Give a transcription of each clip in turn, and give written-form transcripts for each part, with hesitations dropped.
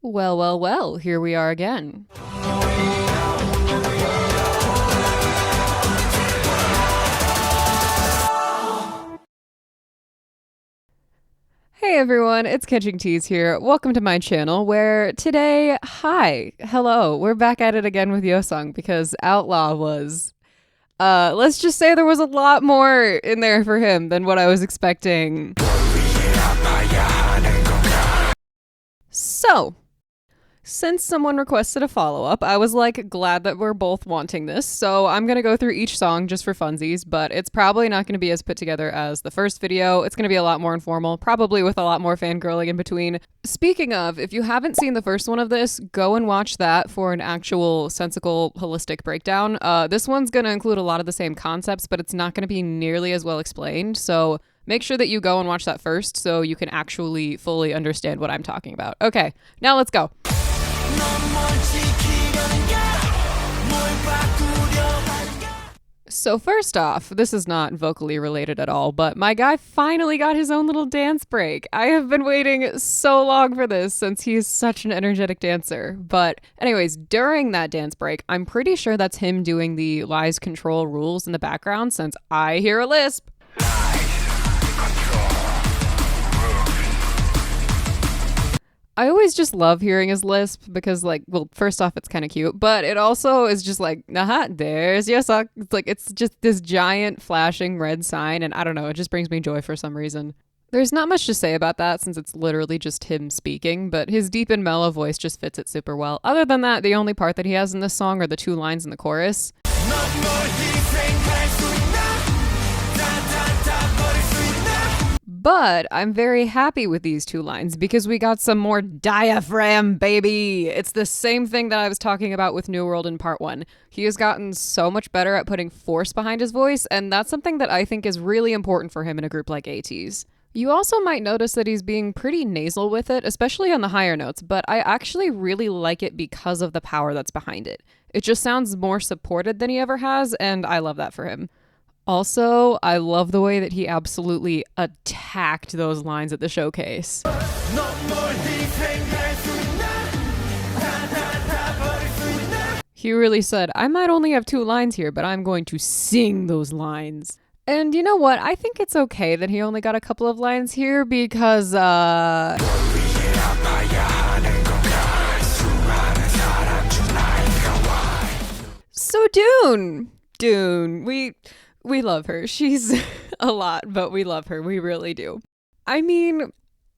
Well, well, well, here we are again. Hey everyone, it's Catching Tees here. Welcome to my channel where today, hello, we're back at it again with Yeosang because Outlaw was, let's just say there was a lot more in there for him than what I was expecting. So, since someone requested a follow-up, I was glad that we're both wanting this, so I'm gonna go through each song just for funsies, but it's probably not gonna be as put together as the first video. It's gonna be a lot more informal, probably with a lot more fangirling in between. Speaking of, if you haven't seen the first one of this, go and watch that for an actual sensical, holistic breakdown. This one's gonna include a lot of the same concepts, but it's not gonna be nearly as well explained, so make sure that you go and watch that first so you can actually fully understand what I'm talking about. Okay, now let's go. So first off, this is not vocally related at all, but my guy finally got his own little dance break. I have been waiting so long for this since he is such an energetic dancer. But anyways, during that dance break, I'm pretty sure that's him doing the lies control rules in the background since I hear a lisp. I always just love hearing his lisp because, first off, it's kind of cute, but it also is just there's Yeosang. It's just this giant flashing red sign, and I don't know, it just brings me joy for some reason. There's not much to say about that since it's literally just him speaking, but his deep and mellow voice just fits it super well. Other than that, the only part that he has in this song are the two lines in the chorus. But I'm very happy with these two lines because we got some more diaphragm, baby. It's the same thing that I was talking about with New World in part 1. He has gotten so much better at putting force behind his voice, and that's something that I think is really important for him in a group like Ateez. You also might notice that he's being pretty nasal with it, especially on the higher notes, but I actually really like it because of the power that's behind it. It just sounds more supported than he ever has, and I love that for him. Also, I love the way that he absolutely attacked those lines at the showcase. He really said, I might only have 2 lines here, but I'm going to sing those lines. And you know what? I think it's okay that he only got a couple of lines here because, So Dune, we love her. She's a lot, but we love her. We really do. I mean,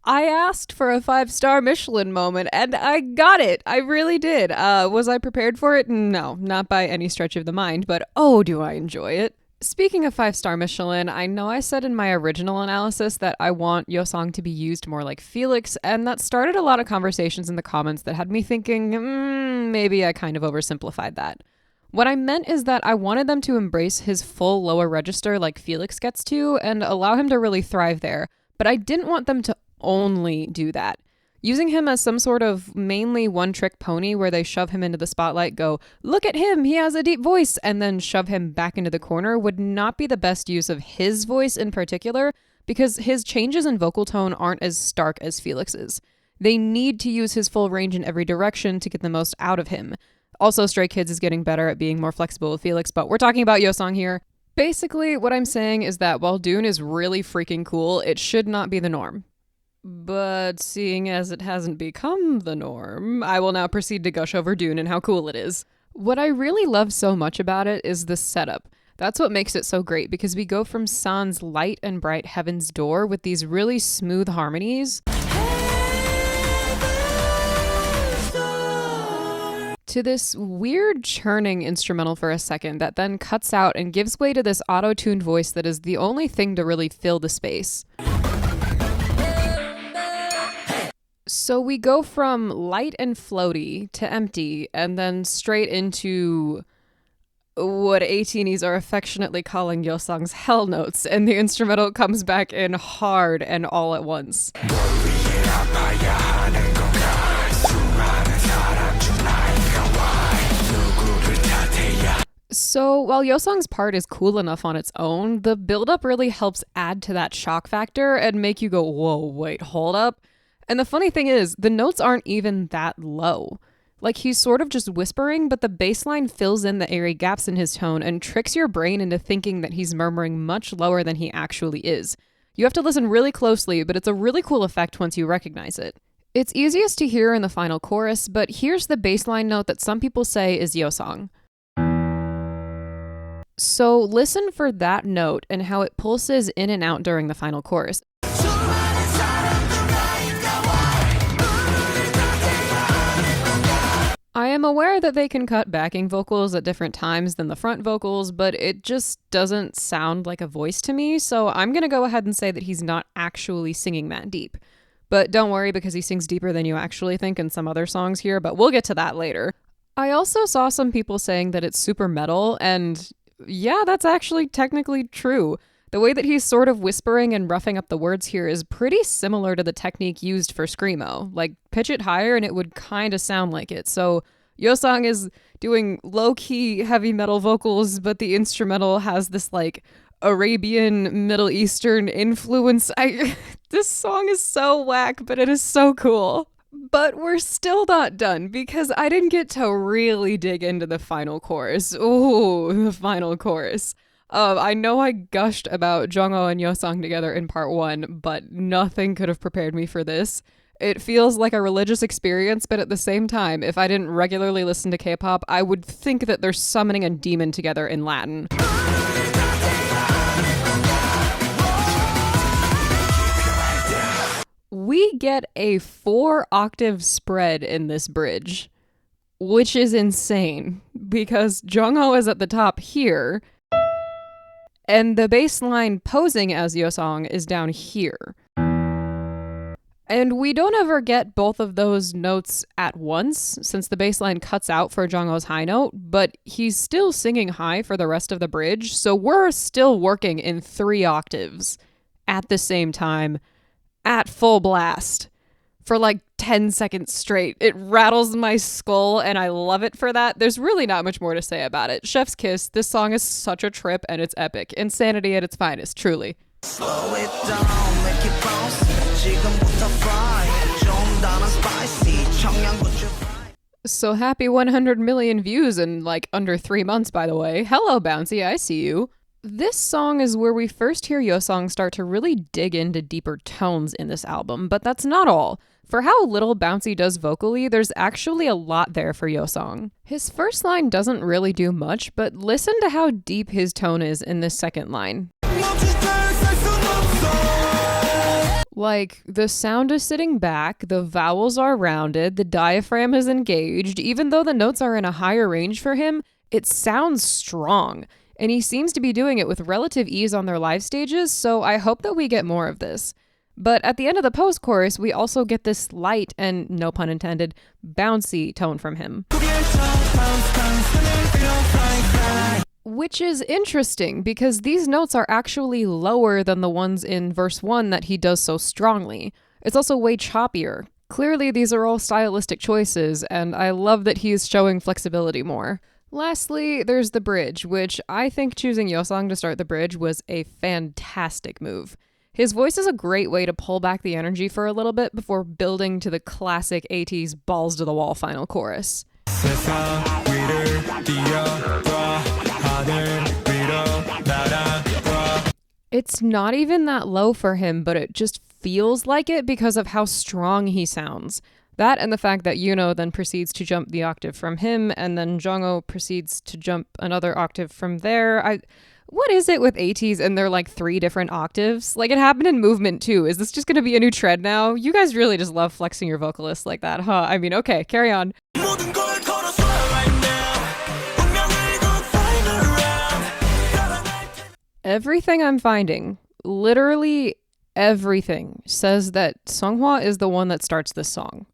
I asked for a 5-star Michelin moment and I got it. I really did. Was I prepared for it? No, not by any stretch of the mind, but oh, do I enjoy it. Speaking of 5-star Michelin, I know I said in my original analysis that I want Yeosang to be used more like Felix, and that started a lot of conversations in the comments that had me thinking, maybe I kind of oversimplified that. What I meant is that I wanted them to embrace his full lower register like Felix gets to and allow him to really thrive there, but I didn't want them to only do that. Using him as some sort of mainly one-trick pony where they shove him into the spotlight, go, look at him, he has a deep voice, and then shove him back into the corner would not be the best use of his voice in particular because his changes in vocal tone aren't as stark as Felix's. They need to use his full range in every direction to get the most out of him. Also, Stray Kids is getting better at being more flexible with Felix, but we're talking about Yeosang here. Basically, what I'm saying is that while Dune is really freaking cool, it should not be the norm. But seeing as it hasn't become the norm, I will now proceed to gush over Dune and how cool it is. What I really love so much about it is the setup. That's what makes it so great because we go from San's light and bright Heaven's Door with these really smooth harmonies to this weird churning instrumental for a second that then cuts out and gives way to this auto-tuned voice that is the only thing to really fill the space. So we go from light and floaty to empty and then straight into what Ateez are affectionately calling Yeosang's hell notes, and the instrumental comes back in hard and all at once. So while Yeosang's part is cool enough on its own, the build-up really helps add to that shock factor and make you go, whoa, wait, hold up. And the funny thing is, the notes aren't even that low. Like, he's sort of just whispering, but the bass line fills in the airy gaps in his tone and tricks your brain into thinking that he's murmuring much lower than he actually is. You have to listen really closely, but it's a really cool effect once you recognize it. It's easiest to hear in the final chorus, but here's the bass line note that some people say is Yeosang. So listen for that note and how it pulses in and out during the final chorus. I am aware that they can cut backing vocals at different times than the front vocals, but it just doesn't sound like a voice to me, so I'm gonna go ahead and say that he's not actually singing that deep. But don't worry, because he sings deeper than you actually think in some other songs here, but we'll get to that later. I also saw some people saying that it's super metal, and yeah, that's actually technically true. The way that he's sort of whispering and roughing up the words here is pretty similar to the technique used for screamo. Like, pitch it higher and it would kind of sound like it. So Yeosang is doing low-key heavy metal vocals, but the instrumental has this like Arabian Middle Eastern influence. This song is so whack, but it is so cool. But we're still not done, because I didn't get to really dig into the final chorus. Ooh, the final chorus. I know I gushed about Jongho and Yeosang together in part 1, but nothing could have prepared me for this. It feels like a religious experience, but at the same time, if I didn't regularly listen to K-pop, I would think that they're summoning a demon together in Latin. We get a 4-octave spread in this bridge, which is insane, because Jongho is at the top here, and the bass line posing as Yeosang is down here. And we don't ever get both of those notes at once, since the bass line cuts out for Jongho's high note, but he's still singing high for the rest of the bridge, so we're still working in 3 octaves at the same time, at full blast, for like 10 seconds straight. It rattles my skull, and I love it for that. There's really not much more to say about it. Chef's kiss. This song is such a trip, and it's epic. Insanity at its finest, truly. Slow it down, make it bounce. So happy 100 million views in like under 3 months, by the way. Hello, Bouncy, I see you. This song is where we first hear Yeosang start to really dig into deeper tones in this album, but that's not all. For how little Bouncy does vocally, there's actually a lot there for Yeosang. His first line doesn't really do much, but listen to how deep his tone is in this second line. Like, the sound is sitting back, the vowels are rounded, the diaphragm is engaged. Even though the notes are in a higher range for him, it sounds strong. And he seems to be doing it with relative ease on their live stages, so I hope that we get more of this. But at the end of the post-chorus, we also get this light, and no pun intended, bouncy tone from him. Which is interesting, because these notes are actually lower than the ones in verse 1 that he does so strongly. It's also way choppier. Clearly, these are all stylistic choices, and I love that he is showing flexibility more. Lastly, there's the bridge, which I think choosing Yeosang to start the bridge was a fantastic move. His voice is a great way to pull back the energy for a little bit before building to the classic Ateez balls to the wall final chorus. It's not even that low for him, but it just feels like it because of how strong he sounds. That and the fact that Yunho then proceeds to jump the octave from him, and then Jongho proceeds to jump another octave from there. What is it with Ateez and their like 3 different octaves? Like, it happened in Movement too. Is this just going to be a new trend now? You guys really just love flexing your vocalists like that, huh? I mean, okay, carry on. Everything I'm finding, literally everything, says that seonghwa is the one that starts this song.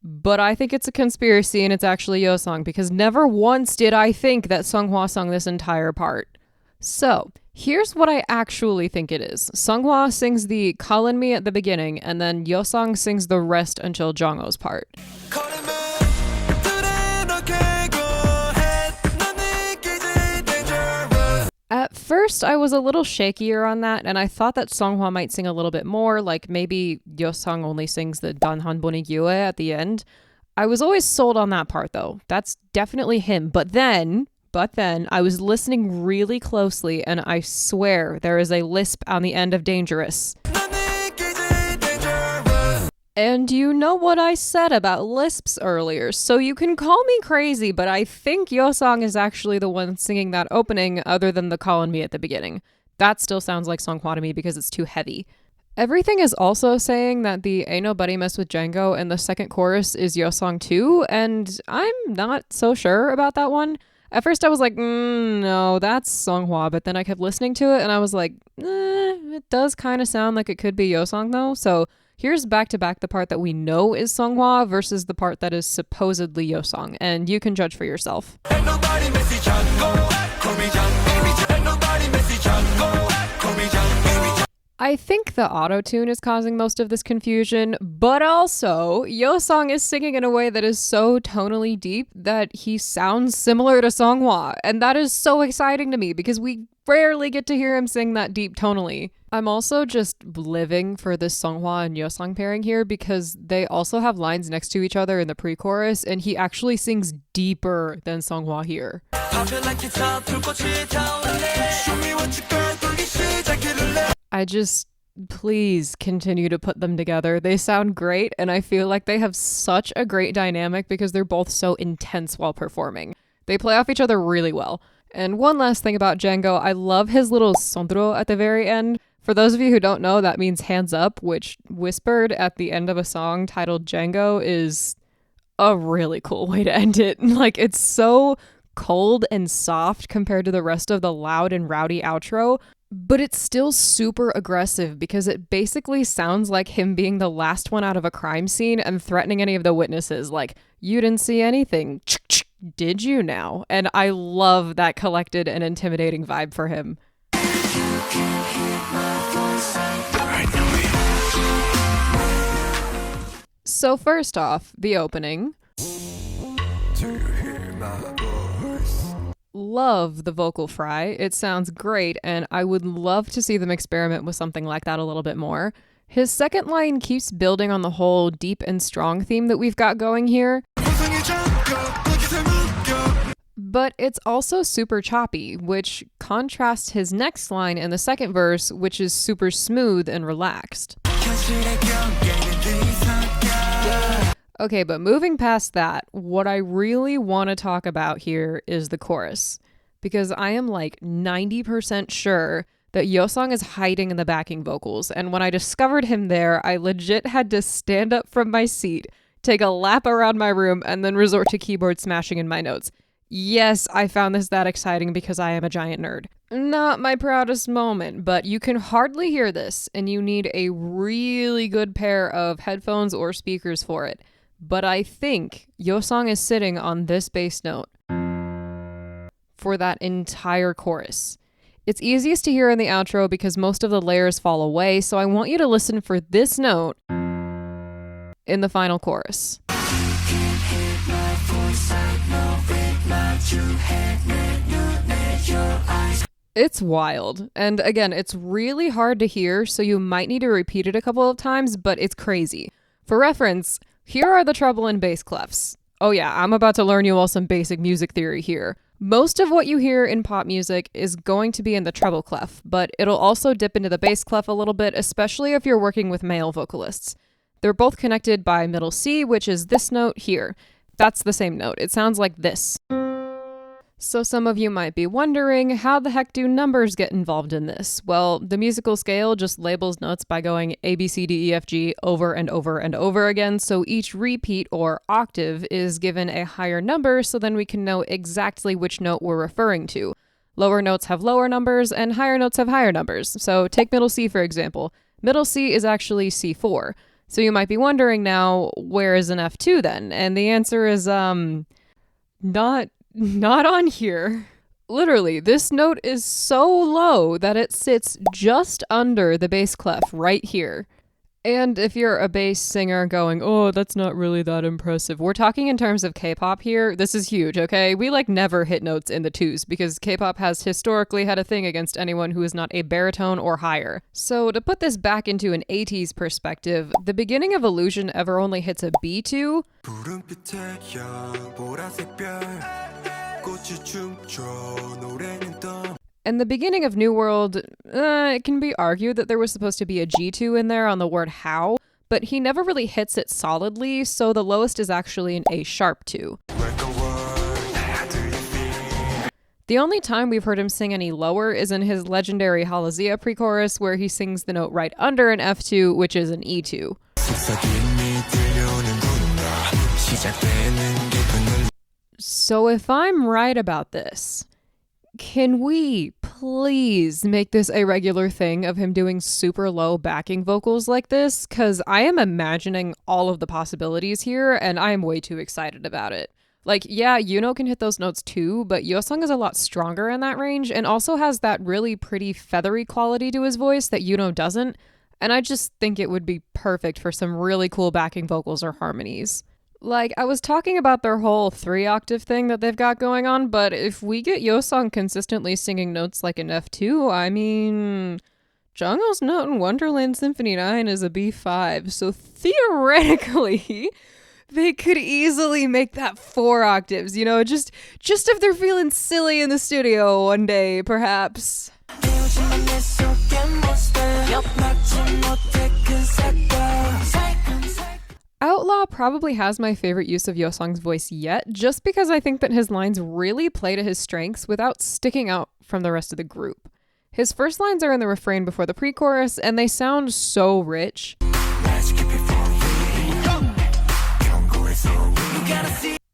But I think it's a conspiracy and it's actually Yeosang, because never once did I think that seonghwa sung this entire part. So, here's what I actually think it is. Seonghwa sings the "Call in Me" at the beginning, and then Yeosang sings the rest until Jongho's part. At first, I was a little shakier on that, and I thought that seonghwa might sing a little bit more, like maybe Yeosang only sings the danhan bonigyo at the end. I was always sold on that part, though. That's definitely him. But then I was listening really closely, and I swear there is a lisp on the end of Dangerous. And you know what I said about lisps earlier, so you can call me crazy, but I think Yeosang is actually the one singing that opening other than the call on me at the beginning. That still sounds like seonghwa to me because it's too heavy. Everything is also saying that the Ain't Nobody Mess with Django and the second chorus is Yeosang too, and I'm not so sure about that one. At first I was like, no, that's seonghwa, but then I kept listening to it and I was like, it does kind of sound like it could be Yeosang though, so here's back-to-back the part that we know is seonghwa versus the part that is supposedly Yeosang, and you can judge for yourself. I think the auto-tune is causing most of this confusion, but also Yeosang is singing in a way that is so tonally deep that he sounds similar to seonghwa, and that is so exciting to me because we rarely get to hear him sing that deep tonally. I'm also just living for this seonghwa and Yeosang pairing here because they also have lines next to each other in the pre-chorus, and he actually sings deeper than seonghwa here. Please continue to put them together. They sound great, and I feel like they have such a great dynamic because they're both so intense while performing. They play off each other really well. And one last thing about Django, I love his little sondro at the very end. For those of you who don't know, that means hands up, which whispered at the end of a song titled Django is a really cool way to end it. Like, it's so cold and soft compared to the rest of the loud and rowdy outro, but it's still super aggressive because it basically sounds like him being the last one out of a crime scene and threatening any of the witnesses, like, you didn't see anything, did you now? And I love that collected and intimidating vibe for him. So first off, the opening. Love the vocal fry. It sounds great, and I would love to see them experiment with something like that a little bit more. His second line keeps building on the whole deep and strong theme that we've got going here. But it's also super choppy, which contrasts his next line in the second verse, which is super smooth and relaxed. Okay, but moving past that, what I really want to talk about here is the chorus, because I am like 90% sure that Yeosang is hiding in the backing vocals, and when I discovered him there, I legit had to stand up from my seat, take a lap around my room, and then resort to keyboard smashing in my notes. Yes, I found this that exciting because I am a giant nerd. Not my proudest moment, but you can hardly hear this, and you need a really good pair of headphones or speakers for it. But I think Yeosang is sitting on this bass note for that entire chorus. It's easiest to hear in the outro because most of the layers fall away, so I want you to listen for this note in the final chorus. It's wild. And again, it's really hard to hear, so you might need to repeat it a couple of times, but it's crazy. For reference, here are the treble and bass clefs. Oh yeah, I'm about to learn you all some basic music theory here. Most of what you hear in pop music is going to be in the treble clef, but it'll also dip into the bass clef a little bit, especially if you're working with male vocalists. They're both connected by middle C, which is this note here. That's the same note. It sounds like this. So some of you might be wondering, how the heck do numbers get involved in this? Well, the musical scale just labels notes by going A, B, C, D, E, F, G over and over and over again, so each repeat or octave is given a higher number so then we can know exactly which note we're referring to. Lower notes have lower numbers and higher notes have higher numbers. So take middle C for example. Middle C is actually C4. So you might be wondering now, where is an F2 then? And the answer is, not on here. Literally, this note is so low that it sits just under the bass clef right here. And if you're a bass singer going, oh, that's not really that impressive, we're talking in terms of K-pop here. This is huge, okay? We never hit notes in the twos because K-pop has historically had a thing against anyone who is not a baritone or higher. So to put this back into an Ateez perspective, the beginning of Illusion ever only hits a B2. And the beginning of New World, it can be argued that there was supposed to be a G2 in there on the word how, but he never really hits it solidly, so the lowest is actually an A sharp 2. The only time we've heard him sing any lower is in his legendary Halazia pre-chorus, where he sings the note right under an F2, which is an E2. So if I'm right about this, can we please make this a regular thing of him doing super low backing vocals like this? Because I am imagining all of the possibilities here, and I am way too excited about it. Yeah, Yunho can hit those notes too, but Yeosang is a lot stronger in that range and also has that really pretty feathery quality to his voice that Yunho doesn't, and I just think it would be perfect for some really cool backing vocals or harmonies. I was talking about their whole 3-octave thing that they've got going on, but if we get Yeosang consistently singing notes like an F2, I mean, Jongho's note in Wonderland Symphony 9 is a B5, so theoretically, they could easily make that 4 octaves, just if they're feeling silly in the studio one day, perhaps. Outlaw probably has my favorite use of Yeosang's voice yet, just because I think that his lines really play to his strengths without sticking out from the rest of the group. His first lines are in the refrain before the pre-chorus, and they sound so rich.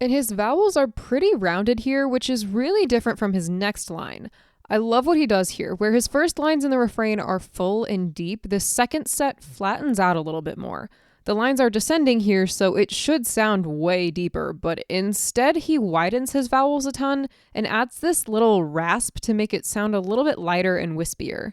And his vowels are pretty rounded here, which is really different from his next line. I love what he does here. Where his first lines in the refrain are full and deep, the second set flattens out a little bit more. The lines are descending here, so it should sound way deeper, but instead he widens his vowels a ton and adds this little rasp to make it sound a little bit lighter and wispier.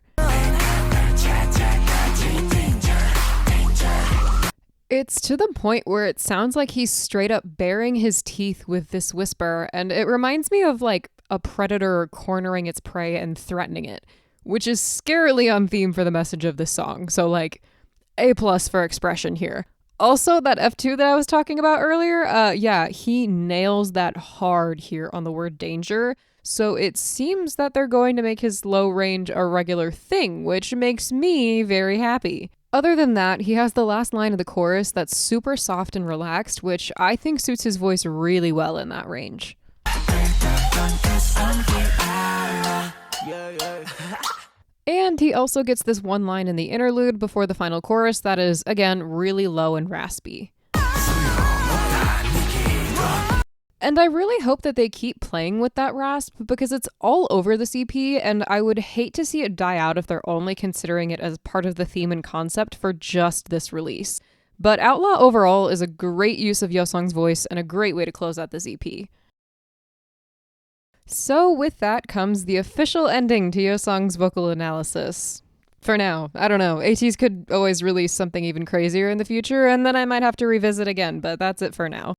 It's to the point where it sounds like he's straight up baring his teeth with this whisper, and it reminds me of a predator cornering its prey and threatening it, which is scarily on theme for the message of this song, so A+ for expression here. Also, that F2 that I was talking about earlier, he nails that hard here on the word danger. So it seems that they're going to make his low range a regular thing, which makes me very happy. Other than that, he has the last line of the chorus that's super soft and relaxed, which I think suits his voice really well in that range. And he also gets this one line in the interlude before the final chorus that is, again, really low and raspy. And I really hope that they keep playing with that rasp because it's all over the CP, and I would hate to see it die out if they're only considering it as part of the theme and concept for just this release. But Outlaw overall is a great use of Yeosang's voice and a great way to close out this EP. So with that comes the official ending to Yeosang's vocal analysis. For now, I don't know, Ateez could always release something even crazier in the future, and then I might have to revisit again, but that's it for now.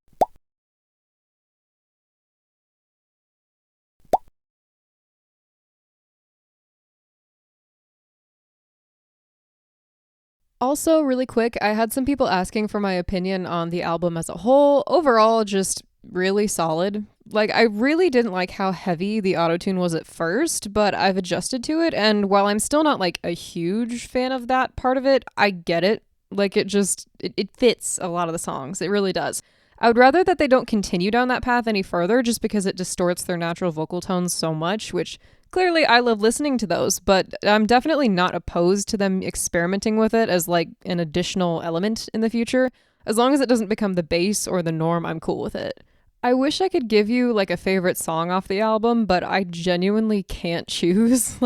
Also, really quick, I had some people asking for my opinion on the album as a whole. Overall, just really solid. I really didn't like how heavy the autotune was at first, but I've adjusted to it, and while I'm still not a huge fan of that part of it, I get it. It fits a lot of the songs. It really does. I would rather that they don't continue down that path any further just because it distorts their natural vocal tones so much, which clearly I love listening to those, but I'm definitely not opposed to them experimenting with it as an additional element in the future. As long as it doesn't become the base or the norm, I'm cool with it. I wish I could give you a favorite song off the album, but I genuinely can't choose.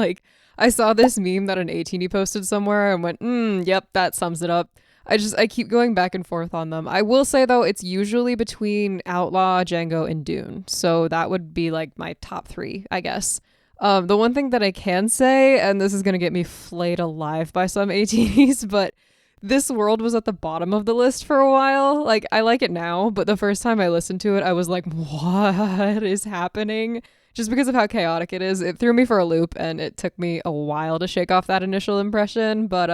I saw this meme that an Ateez posted somewhere and went, yep, that sums it up. I keep going back and forth on them. I will say, though, it's usually between Outlaw, Django, and Dune. So that would be my top 3, I guess. The one thing that I can say, and this is going to get me flayed alive by some Ateez, but This World was at the bottom of the list for a while. Like, I like it now, but the first time I listened to it, I was like, what is happening? Just because of how chaotic it is. It threw me for a loop, and it took me a while to shake off that initial impression. But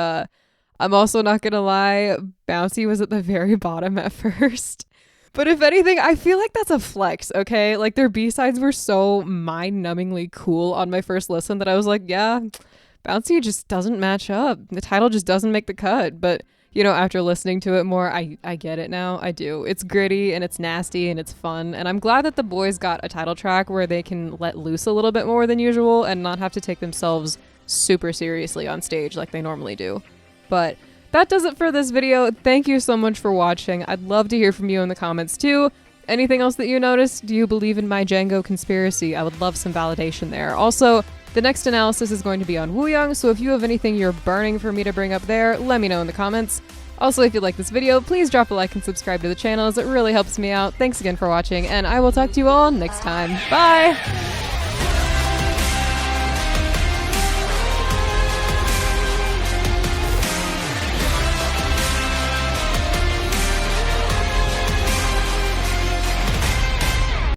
I'm also not gonna lie, Bouncy was at the very bottom at first. But if anything, I feel like that's a flex, okay? Like, their B-sides were so mind-numbingly cool on my first listen that I was like, yeah, Bouncy just doesn't match up. The title just doesn't make the cut. But, you know, after listening to it more, I get it now. I do. It's gritty and it's nasty and it's fun. And I'm glad that the boys got a title track where they can let loose a little bit more than usual and not have to take themselves super seriously on stage like they normally do. But that does it for this video. Thank you so much for watching. I'd love to hear from you in the comments too. Anything else that you noticed? Do you believe in my Django conspiracy? I would love some validation there. Also, the next analysis is going to be on Wooyoung, so if you have anything you're burning for me to bring up there, let me know in the comments. Also, if you like this video, please drop a like and subscribe to the channel as it really helps me out. Thanks again for watching, and I will talk to you all next time. Bye!